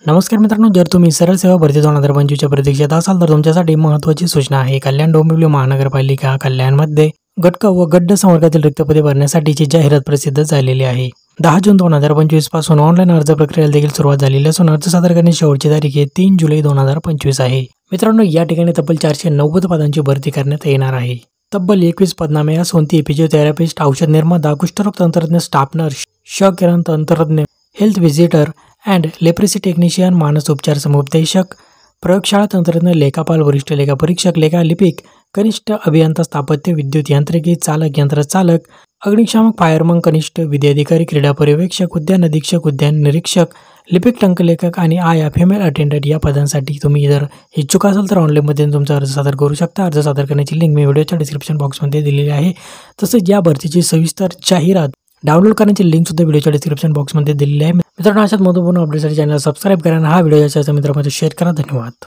नमस्कार मित्रांनो, जर तुम्ही सरळ सेवा भरती 2025च्या प्रतीक्षेत असाल तर तुमच्यासाठी महत्त्वाची सूचना आहे. कल्याण डोंबिवली महानगरपालिका कल्याणमध्ये गट व गट संवर्गातील रिक्त पदे भरण्यासाठीची जाहिरात प्रसिद्ध झालेली आहे. 10 जून 2025 पासून ऑनलाईन अर्ज प्रक्रियेला देखील सुरुवात झालेली असून अर्ज सादर करण्याची शेवटची तारीख 3 जुलै 2025 आहे. मित्रांनो, या ठिकाणी तब्बल 490 पदांची भरती करण्यात येणार आहे. तब्बल 21 पदनामे असून ती फिजिओथेरपिस्ट, औषध निर्माता, कुष्ठरोग तंत्रज्ञ, स्टाफ नर्स, किरण तंत्रज्ञ, health visitor and leprosy technician, मानस उपचार समुपदेशक, प्रयोगशाळा तंत्रज्ञ, लेखापाल, वरिष्ठ लेखा परीक्षक, लेखा लिपिक, कनिष्ठ अभियंता, स्थापत्य, विद्युत यांत्रिकी, चालक, यंत्रचालक, अग्निशामक, फायरमन, कनिष्ठ विधी अधिकारी, क्रीडा पर्यवेक्षक, उद्यान अधीक्षक, उद्यान निरीक्षक, लिपिक, टंकलेखक आणि आया फिमेल अटेंडंट या पदांसाठी तुम्ही जर इच्छुक असाल तर ऑनलाईनमध्ये तुमचा अर्ज सादर करू शकता. अर्ज सादर करण्याची लिंक मी व्हिडिओच्या डिस्क्रिप्शन बॉक्समध्ये दिलेली आहे. तसंच या भरतीची सविस्तर जाहिरात डाउनलोड करण्याची लिंक सुद्धा व्हिडिओच्या डिस्क्रिप्शन बॉक्समध्ये दिलेली आहे. मित्रांनो, अशाच महत्त्वपूर्ण अपडेटसाठी चॅनल सबस्क्राईब करा आणि हा व्हिडिओ जास्तीत जास्त मित्रांमध्ये शेअर करा. धन्यवाद.